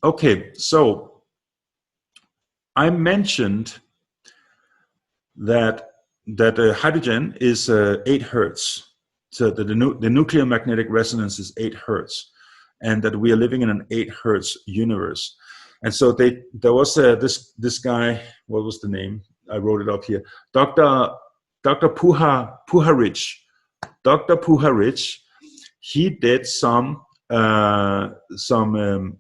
Okay, so I mentioned that hydrogen is 8 hertz. So the nuclear magnetic resonance is 8 hertz, and that we are living in an 8 hertz universe. And so there was this guy. What was the name? I wrote it up here. Dr. Puharich. Dr. Puharich. He did some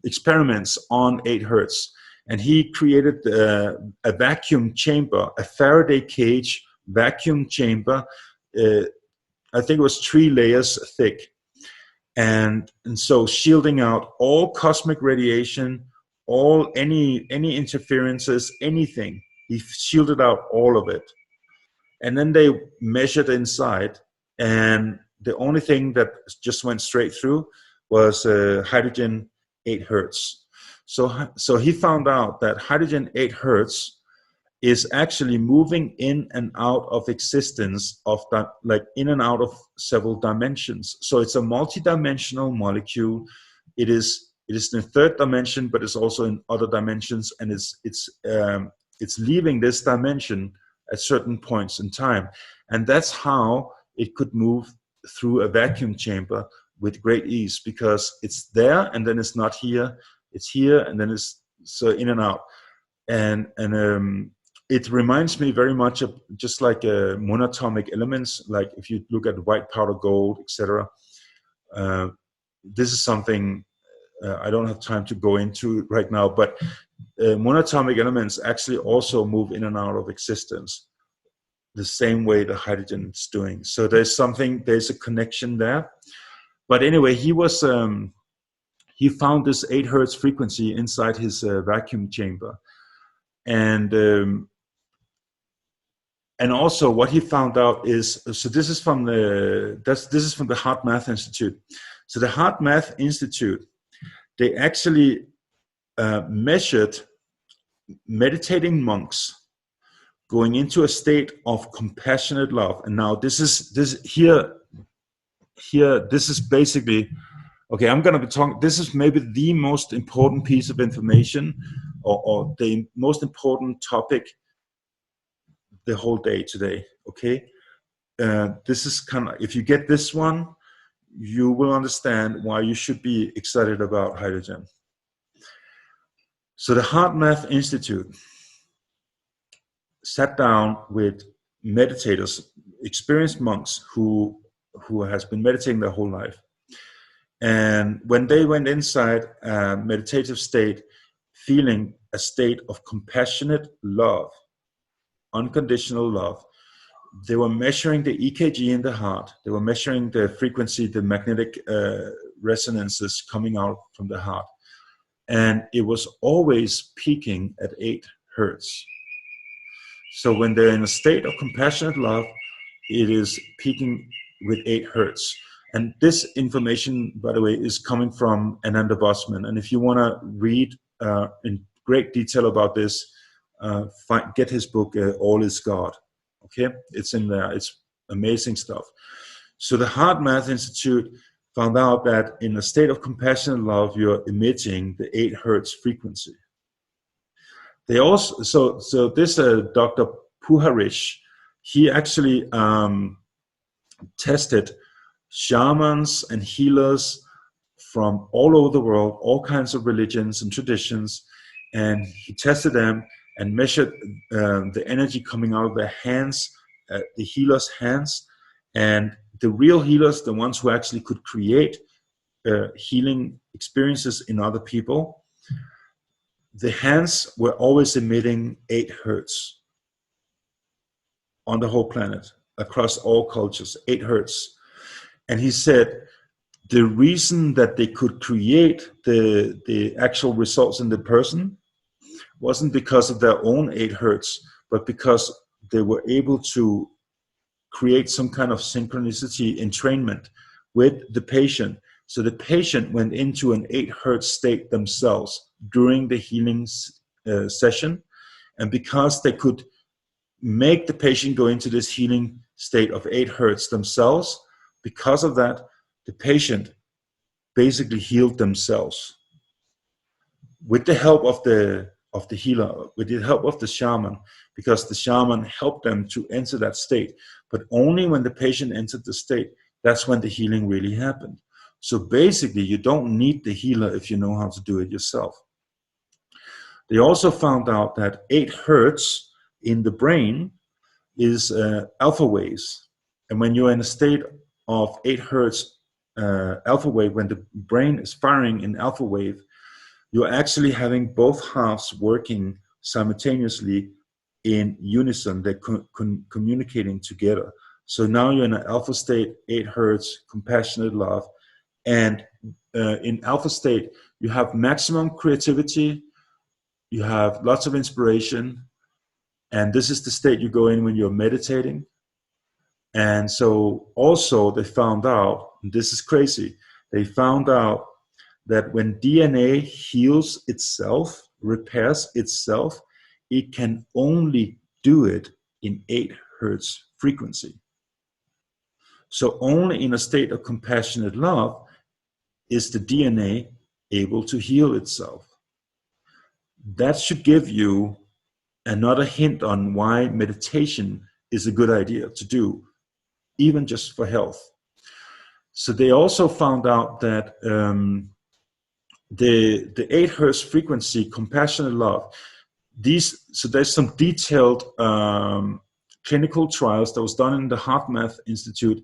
experiments on 8 hertz, and he created a vacuum chamber, a Faraday cage vacuum chamber. Uh, I think it was 3 layers thick, and so shielding out all cosmic radiation, all any interferences, anything. He shielded out all of it, and then they measured inside, and the only thing that just went straight through was hydrogen 8 hertz. So he found out that hydrogen 8 hertz is actually moving in and out of existence, of that, like in and out of several dimensions. So it's a multi-dimensional molecule. It is in the third dimension, but it's also in other dimensions, and it's leaving this dimension at certain points in time. And that's how it could move through a vacuum chamber with great ease, because it's there and then it's not here, it's here and then it's so in and out. And it reminds me very much of just like monatomic elements, like if you look at white powder gold, etc. This is something I don't have time to go into right now, but monatomic elements actually also move in and out of existence the same way the hydrogen is doing. So there's a connection there. But anyway, he found this 8 hertz frequency inside his vacuum chamber, and also what he found out is, so this is from the HeartMath Institute. So the HeartMath Institute, they actually measured meditating monks going into a state of compassionate love. And now this is basically, okay, I'm going to be talking, this is maybe the most important piece of information, or the most important topic the whole day today, okay? This is kind of, if you get this one, you will understand why you should be excited about hydrogen. So the HeartMath Institute sat down with meditators, experienced monks who has been meditating their whole life. And when they went inside a meditative state, feeling a state of compassionate love, unconditional love, they were measuring the EKG in the heart. They were measuring the frequency, the magnetic resonances coming out from the heart. And it was always peaking at 8 hertz. So when they're in a state of compassionate love, it is peaking with 8 hertz. And this information, by the way, is coming from Ananda Bosman. And if you want to read in great detail about this, get his book, All is God. Okay, it's in there. It's amazing stuff. So the HeartMath Institute found out that in a state of compassionate love, you're emitting the 8 hertz frequency. They also, so this Dr. Puharich, he actually tested shamans and healers from all over the world, all kinds of religions and traditions, and he tested them and measured the energy coming out of their hands, the healers' hands, and the real healers, the ones who actually could create healing experiences in other people, the hands were always emitting 8 hertz on the whole planet, across all cultures, 8 hertz. And he said the reason that they could create the actual results in the person wasn't because of their own 8 hertz, but because they were able to create some kind of synchronicity entrainment with the patient. So the patient went into an 8 hertz state themselves during the healing session. And because they could make the patient go into this healing state of 8 hertz themselves, because of that, the patient basically healed themselves. with the help of the healer, with the help of the shaman, because the shaman helped them to enter that state. But only when the patient entered the state, that's when the healing really happened. So basically, you don't need the healer if you know how to do it yourself. They also found out that 8 hertz in the brain is alpha waves. And when you're in a state of 8 hertz alpha wave, when the brain is firing in alpha wave, you're actually having both halves working simultaneously in unison. They're communicating together. So now you're in an alpha state, 8 hertz, compassionate love. And in alpha state, you have maximum creativity, you have lots of inspiration, and this is the state you go in when you're meditating. And so also they found out, and this is crazy, they found out that when DNA heals itself, repairs itself, it can only do it in 8 hertz frequency. So only in a state of compassionate love is the DNA able to heal itself. That should give you another hint on why meditation is a good idea to do, even just for health. So they also found out that the 8 hertz frequency, compassionate love, so there's some detailed clinical trials that was done in the HeartMath Institute,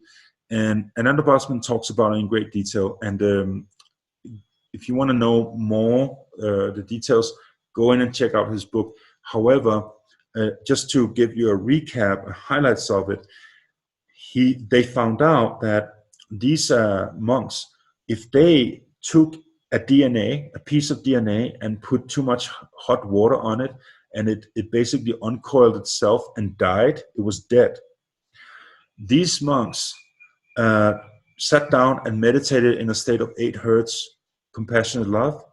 and Ananda Bosman talks about it in great detail. And if you want to know more the details, go in and check out his book. However, just to give you a recap, highlights of it, they found out that these monks, if they took a piece of DNA, and put too much hot water on it, and it basically uncoiled itself and died, it was dead. These monks sat down and meditated in a state of 8 hertz compassionate love.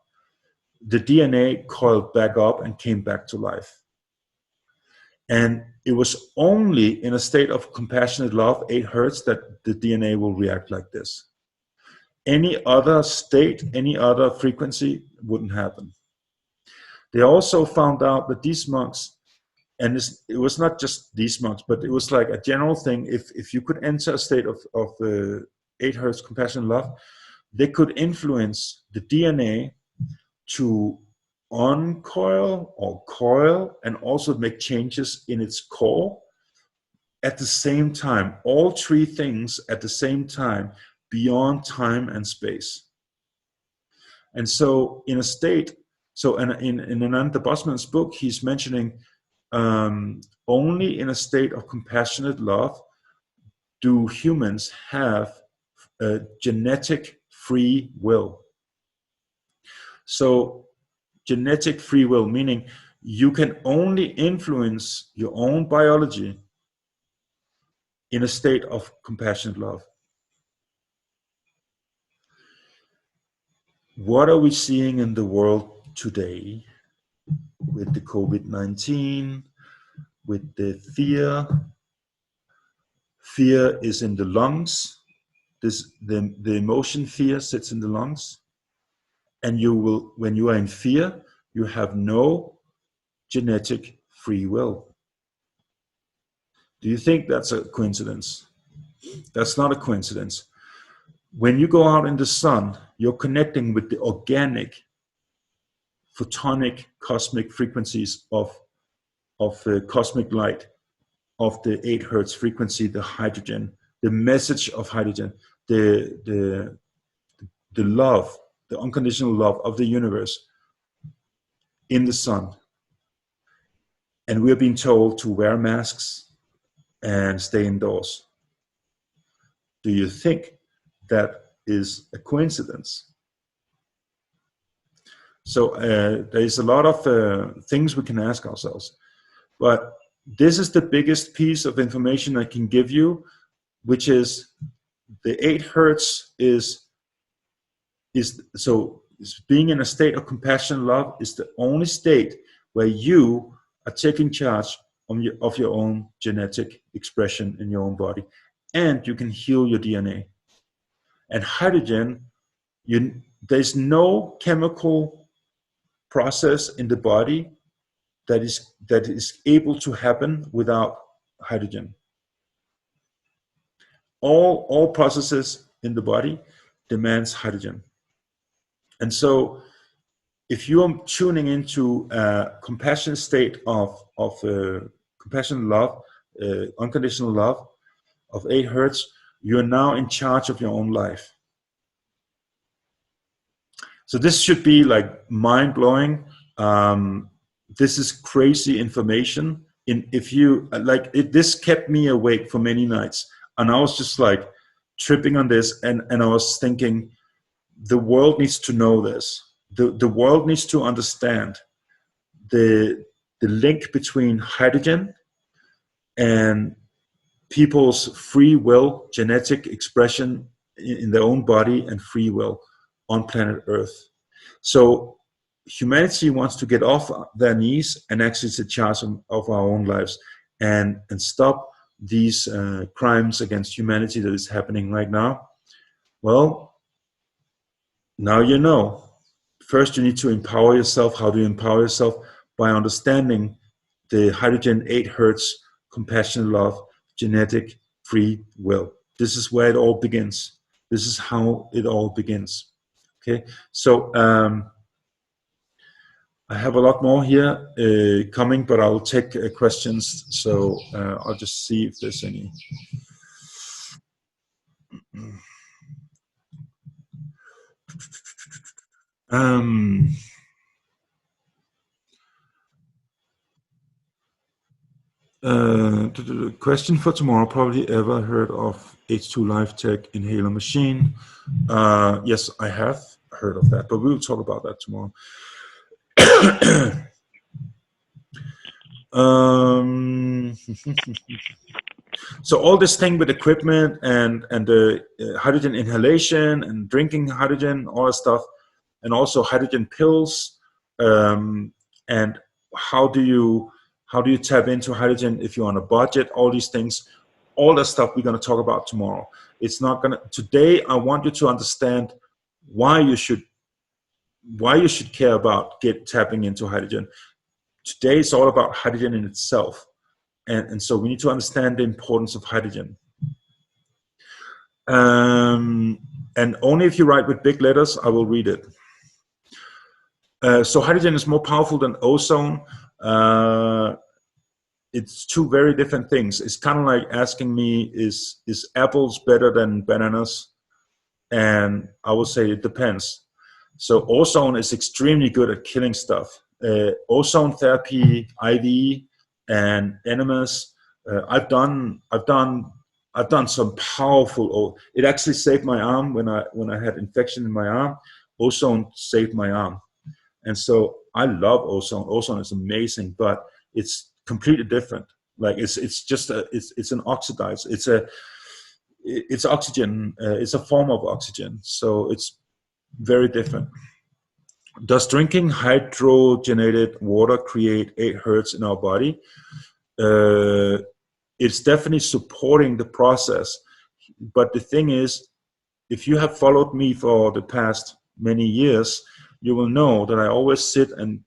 The DNA coiled back up and came back to life. And it was only in a state of compassionate love, 8 hertz, that the DNA will react like this. Any other state, any other frequency wouldn't happen. They also found out that these monks, and it was not just these monks, but it was like a general thing, if you could enter a state of 8 hertz compassionate love, they could influence the DNA to uncoil or coil, and also make changes in its core at the same time. All 3 things at the same time, beyond time and space. And so in a state, in Ananda Bosman's book, he's mentioning only in a state of compassionate love do humans have a genetic free will. So genetic free will, meaning you can only influence your own biology in a state of compassionate love. What are we seeing in the world today with the COVID-19, with the fear? Fear is in the lungs. The emotion fear sits in the lungs. And when you are in fear, you have no genetic free will. Do you think that's a coincidence? That's not a coincidence. When you go out in the sun, you're connecting with the organic, photonic, cosmic frequencies of cosmic light, of the 8 hertz frequency, the hydrogen, the message of hydrogen, the love, the unconditional love of the universe in the sun. And we're being told to wear masks and stay indoors. Do you think that is a coincidence? So there's a lot of things we can ask ourselves. But this is the biggest piece of information I can give you, which is the 8 hertz is being in a state of compassion love is the only state where you are taking charge of your own genetic expression in your own body, and you can heal your DNA. And hydrogen, there's no chemical process in the body that is able to happen without hydrogen. All processes in the body demands hydrogen. And so if you're tuning into a compassionate state of compassionate love, unconditional love of 8 hertz, you're now in charge of your own life. So this should be like mind-blowing. This is crazy information. If you like it, this kept me awake for many nights, and I was just like tripping on this, and I was thinking, the world needs to know this. The world needs to understand the link between hydrogen and people's free will, genetic expression in their own body, and free will on planet Earth. So humanity wants to get off their knees and actually take charge of our own lives and stop these crimes against humanity that is happening right now. Well, now you know. First, you need to empower yourself. How do you empower yourself? By understanding the hydrogen 8 hertz, compassionate love, genetic free will. This is where it all begins. This is how it all begins. Okay, so I have a lot more here coming, but I'll take questions. So I'll just see if there's any. Question for tomorrow. Probably ever heard of H2 Life Tech inhaler machine? Yes, I have heard of that, but we'll talk about that tomorrow. So all this thing with equipment and the hydrogen inhalation and drinking hydrogen, all that stuff, and also hydrogen pills, and how do you tap into hydrogen if you're on a budget? All these things, all that stuff we're going to talk about tomorrow. It's not going to. Today, I want you to understand why you should care about tapping into hydrogen. Today, it's all about hydrogen in itself. And so we need to understand the importance of hydrogen. And only if you write with big letters, I will read it. So hydrogen is more powerful than ozone. It's two very different things. It's kind of like asking me, is apples better than bananas? And I will say it depends. So ozone is extremely good at killing stuff. Ozone therapy, IV, and enemas. I've done some powerful. It actually saved my arm when I had infection in my arm. Ozone saved my arm, and so I love ozone. Ozone is amazing, but it's completely different. Like it's an oxidizer. It's oxygen. It's a form of oxygen, so it's very different. Does drinking hydrogenated water create 8 hertz in our body? It's definitely supporting the process. But the thing is, if you have followed me for the past many years, you will know that I always sit and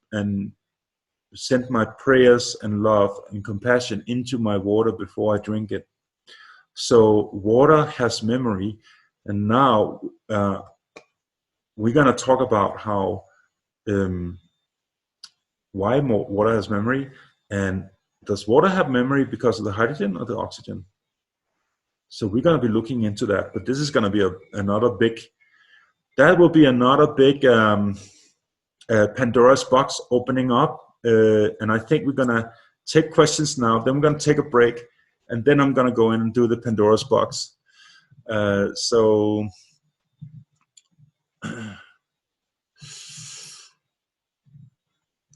send my prayers and love and compassion into my water before I drink it. So water has memory. And now we're going to talk about how why water has memory, and does water have memory because of the hydrogen or the oxygen? So we're going to be looking into that, but this is going to be another big Pandora's box opening up, and I think we're going to take questions now, then we're going to take a break, and then I'm going to go in and do the Pandora's box.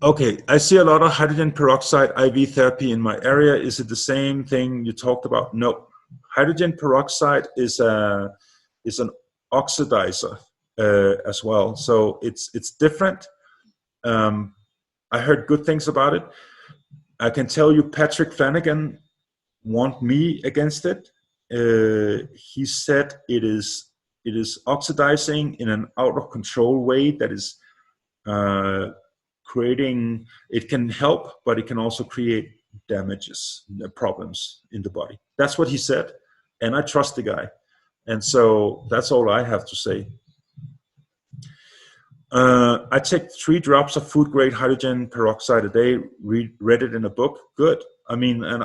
Okay, I see a lot of hydrogen peroxide IV therapy in my area. Is it the same thing you talked about? No. Hydrogen peroxide is an oxidizer as well. So it's different. I heard good things about it. I can tell you Patrick Flanagan warned me against it. He said it is oxidizing in an out of control way that is creating, it can help, but it can also create damages, problems in the body. That's what he said, and I trust the guy. And so that's all I have to say. I take 3 drops of food-grade hydrogen peroxide a day. Read it in a book. Good. I mean, and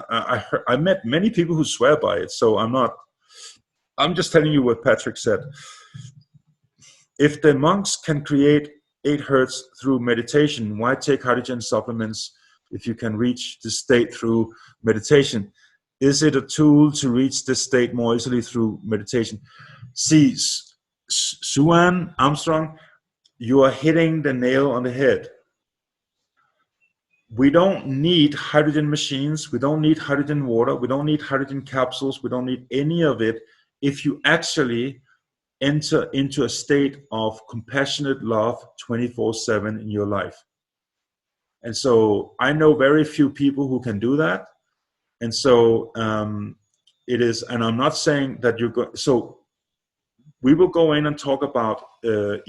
I met many people who swear by it, so I'm just telling you what Patrick said. If the monks can create 8 hertz through meditation, why take hydrogen supplements if you can reach this state through meditation? Is it a tool to reach this state more easily through meditation? See, Suan Armstrong, you are hitting the nail on the head. We don't need hydrogen machines. We don't need hydrogen water. We don't need hydrogen capsules. We don't need any of it if you actually enter into a state of compassionate love 24/7 in your life. And so I know very few people who can do that. And so it is, and I'm not saying that you're going, so we will go in and talk about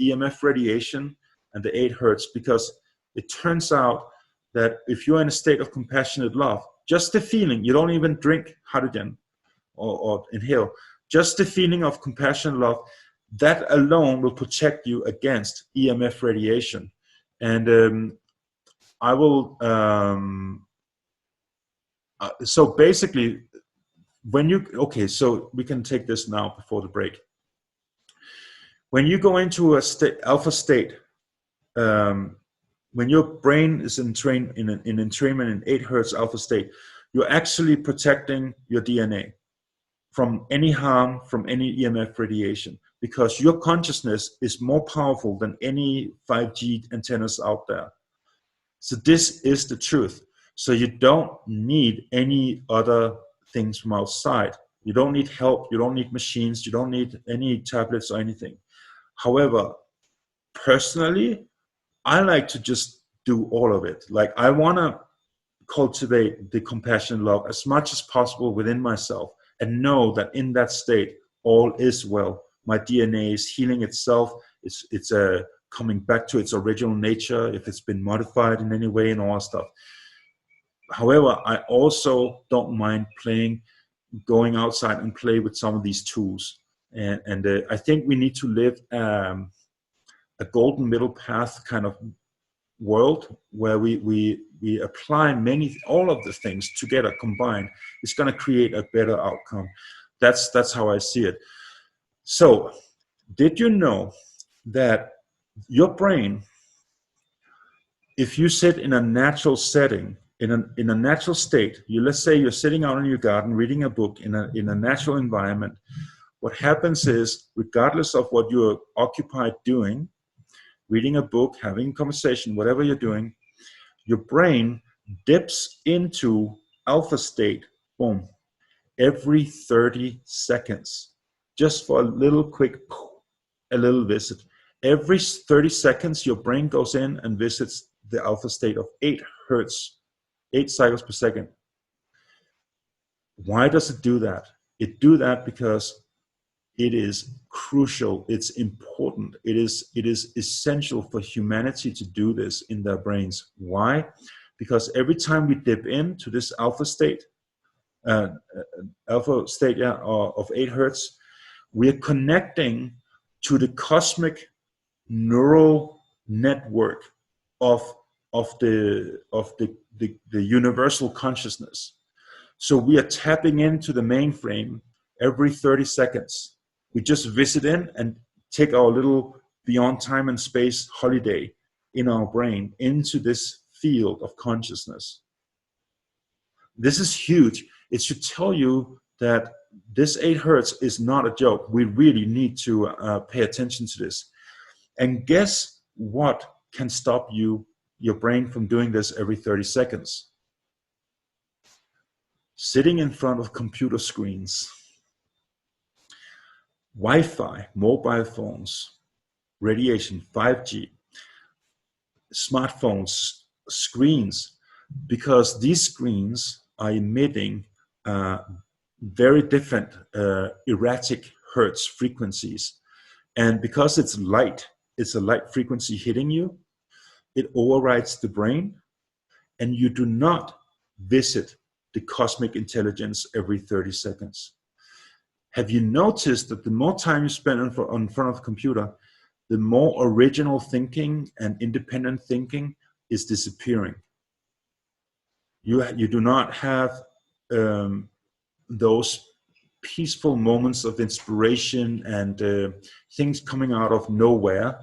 EMF radiation and the 8 hertz, because it turns out that if you're in a state of compassionate love, just the feeling, you don't even drink hydrogen or inhale, just the feeling of compassionate love, that alone will protect you against EMF radiation. And I will, so basically, when you, okay, so we can take this now before the break. When you go into a alpha state, when your brain is in entrainment in 8 hertz alpha state, you're actually protecting your DNA from any harm, from any EMF radiation, because your consciousness is more powerful than any 5G antennas out there. So this is the truth. So you don't need any other things from outside. You don't need help. You don't need machines. You don't need any tablets or anything. However, personally, I like to just do all of it. Like, I want to cultivate the compassion, love as much as possible within myself, and know that in that state, all is well. My DNA is healing itself. It's coming back to its original nature if it's been modified in any way and all that stuff. However, I also don't mind going outside and play with some of these tools. And I think we need to live a golden middle path kind of world where we apply all of the things together combined. It's going to create a better outcome. That's how I see it. So, did you know that your brain, if you sit in a natural setting, in a natural state, let's say you're sitting out in your garden reading a book in a natural environment, what happens is, regardless of what you're occupied doing, reading a book, having a conversation, whatever you're doing, your brain dips into alpha state, boom, every 30 seconds, just for a little visit. Every 30 seconds, your brain goes in and visits the alpha state of 8 hertz, 8 cycles per second. Why does it do that? It do that because it is crucial. It's important. It is essential for humanity to do this in their brains. Why? Because every time we dip into this alpha state, of 8 hertz, we are connecting to the cosmic neural network of the universal consciousness. So we are tapping into the mainframe every 30 seconds. We just visit in and take our little beyond time and space holiday in our brain into this field of consciousness. This is huge. It should tell you that this 8 hertz is not a joke. We really need to pay attention to this. And guess what can stop your brain from doing this every 30 seconds? Sitting in front of computer screens. Wi-Fi, mobile phones, radiation, 5G, smartphones, screens, because these screens are emitting very different erratic hertz frequencies. And because it's a light frequency hitting you, it overrides the brain, and you do not visit the cosmic intelligence every 30 seconds. Have you noticed that the more time you spend in front of a computer, the more original thinking and independent thinking is disappearing? You do not have those peaceful moments of inspiration and things coming out of nowhere,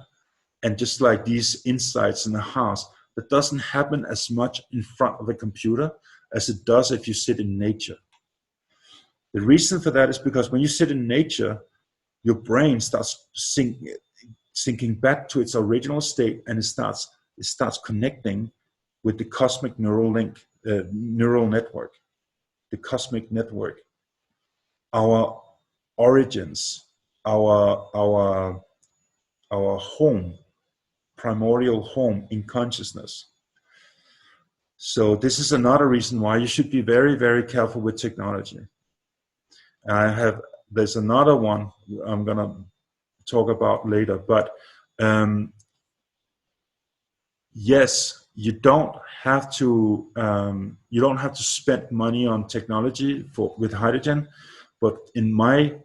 and just like these insights in the house. That doesn't happen as much in front of a computer as it does if you sit in nature. The reason for that is because when you sit in nature, your brain starts sinking back to its original state, and it starts connecting with the cosmic neural network, the cosmic network, our origins, our home, primordial home in consciousness. So this is another reason why you should be very, very careful with technology. There's another one I'm gonna talk about later, but yes, you don't have to spend money on technology with hydrogen, but in my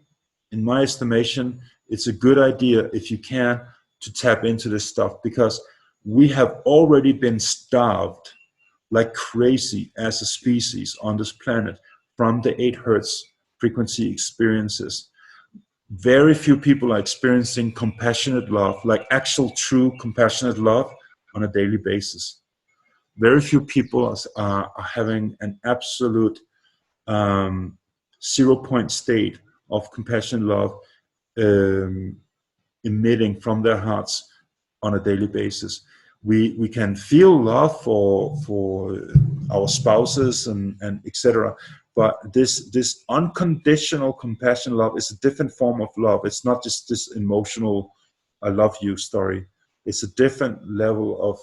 estimation, it's a good idea, if you can, to tap into this stuff, because we have already been starved like crazy as a species on this planet from the 8 hertz frequency experiences. Very few people are experiencing compassionate love, like actual true compassionate love, on a daily basis. Very few people are having an absolute 0-point state of compassionate love emitting from their hearts on a daily basis. We can feel love for our spouses and etc. But this unconditional compassion love is a different form of love. It's not just this emotional "I love you" story. It's a different level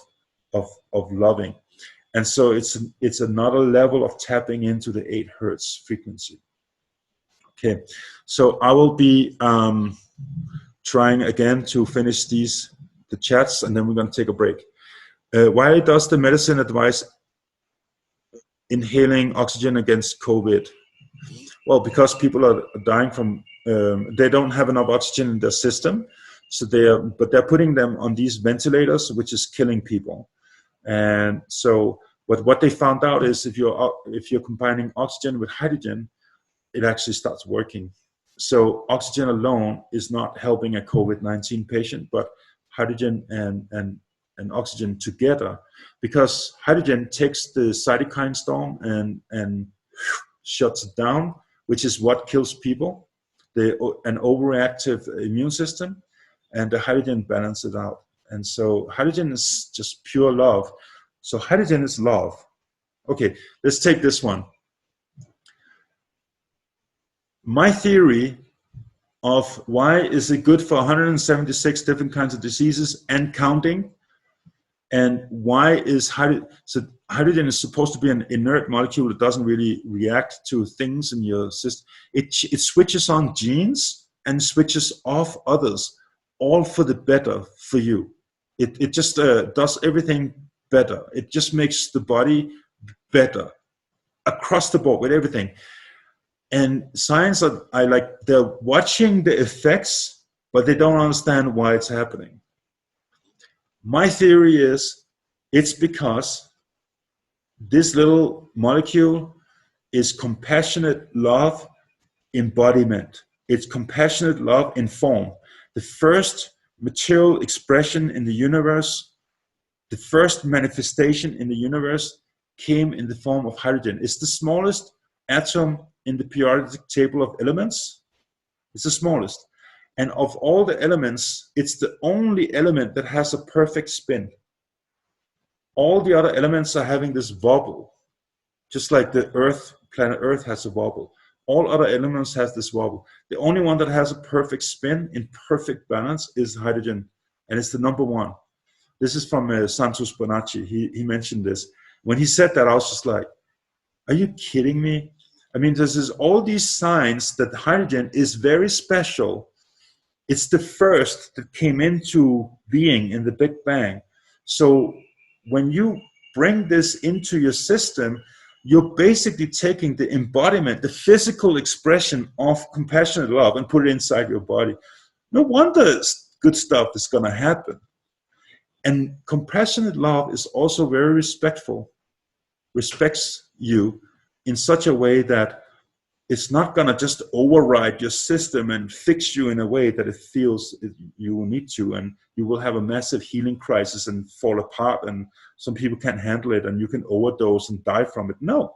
of loving, and so it's another level of tapping into the 8 hertz frequency. Okay, so I will be trying again to finish the chats, and then we're going to take a break. Why does the medicine advise inhaling oxygen against COVID? Well, because people are dying from, they don't have enough oxygen in their system, so they're putting them on these ventilators, which is killing people. And so what they found out is if you're combining oxygen with hydrogen, it actually starts working. So oxygen alone is not helping a COVID-19 patient, but hydrogen and oxygen together, because hydrogen takes the cytokine storm and shuts it down, which is what kills people, an overreactive immune system, and the hydrogen balances it out. And so hydrogen is just pure love. So hydrogen is love. Okay, let's take this one. My theory of why is it good for 176 different kinds of diseases and counting, and why is hydrogen is supposed to be an inert molecule that doesn't really react to things in your system. It switches on genes and switches off others, all for the better for you. It just does everything better. It just makes the body better across the board with everything. And science they're watching the effects, but they don't understand why it's happening. My theory is it's because this little molecule is compassionate love embodiment. It's compassionate love in form. The first material expression in the universe, the first manifestation in the universe came in the form of hydrogen. It's the smallest atom in the periodic table of elements. It's the smallest. And of all the elements, it's the only element that has a perfect spin. All the other elements are having this wobble, just like the Earth, planet Earth has a wobble. All other elements has this wobble. The only one that has a perfect spin in perfect balance is hydrogen, and it's the number one. This is from Santos Bonacci. He mentioned this. When he said that, I was just like, are you kidding me? I mean, there's all these signs that hydrogen is very special. It's the first that came into being in the Big Bang. So when you bring this into your system, you're basically taking the embodiment, the physical expression of compassionate love, and put it inside your body. No wonder good stuff is going to happen. And compassionate love is also very respectful, respects you in such a way that it's not going to just override your system and fix you in a way that it feels you will need to, and you will have a massive healing crisis and fall apart, and some people can't handle it and you can overdose and die from it. No,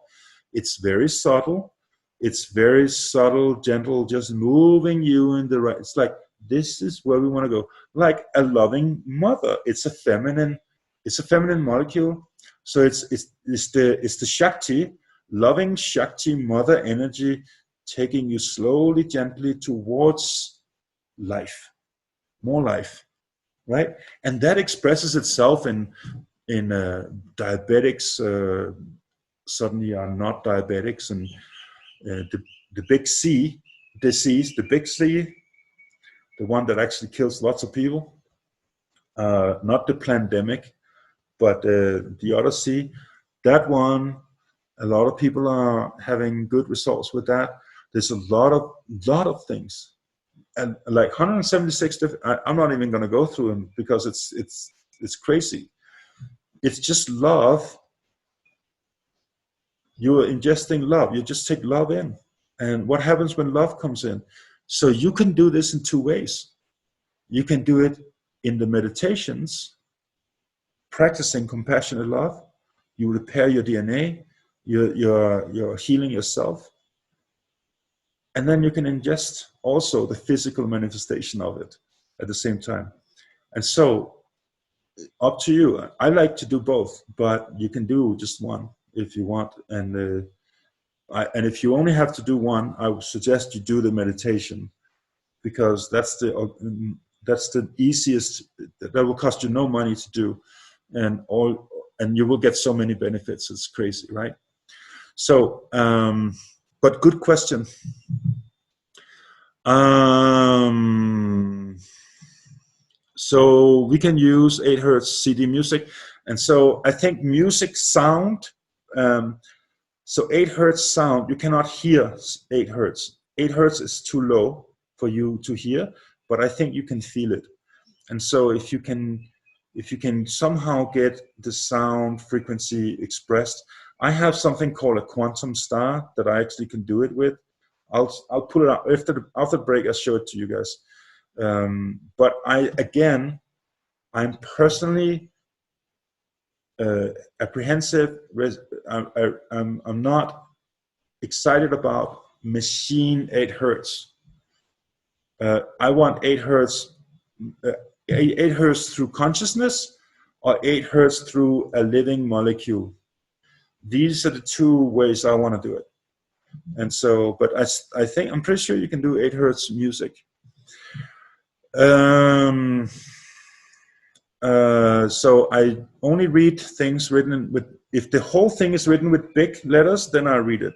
it's very subtle. It's very subtle, gentle, just moving you in the right. It's like, this is where we want to go. Like a loving mother. It's a feminine molecule. So it's the Shakti, loving Shakti mother energy, taking you slowly, gently towards life, more life, right? And that expresses itself in diabetics suddenly are not diabetics, and the big C disease, the big C, the one that actually kills lots of people, not the pandemic, but the other C, that one, a lot of people are having good results with that. There's a lot of things, and like 176 different. I'm not even going to go through them because it's crazy. It's just love. You're ingesting love. You just take love in, and what happens when love comes in? So you can do this in two ways. You can do it in the meditations, practicing compassionate love. You repair your DNA. You're healing yourself. And then you can ingest also the physical manifestation of it at the same time. And so, up to you. I like to do both, but you can do just one if you want. And if you only have to do one, I would suggest you do the meditation, because that's the easiest. That will cost you no money to do, and you will get so many benefits. It's crazy, right? So, but good question. So we can use 8 hertz CD music, and so I think music sound. So 8 hertz sound, you cannot hear 8 hertz. 8 hertz is too low for you to hear, but I think you can feel it. And so if you can somehow get the sound frequency expressed, I have something called a quantum star that I actually can do it with. I'll pull it out after the break. I'll show it to you guys. But I'm personally apprehensive. I'm not excited about machine 8 hertz. I want 8 hertz, 8 hertz through consciousness, or 8 hertz through a living molecule. These are the two ways I want to do it. And so, but I'm pretty sure you can do 8 hertz music. So I only read things written with, if the whole thing is written with big letters, then I read it.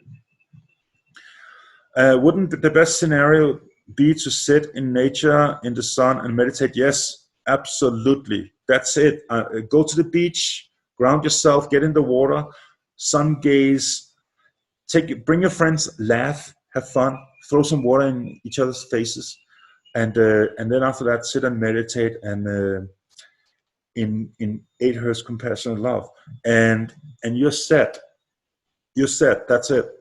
Wouldn't the best scenario be to sit in nature, in the sun, and meditate? Yes, absolutely. That's it. Go to the beach, ground yourself, get in the water, sun gaze, bring your friends, laugh, have fun, throw some water in each other's faces, and then after that, sit and meditate, and in 8 hertz compassionate love, and you're set. You're set. That's it.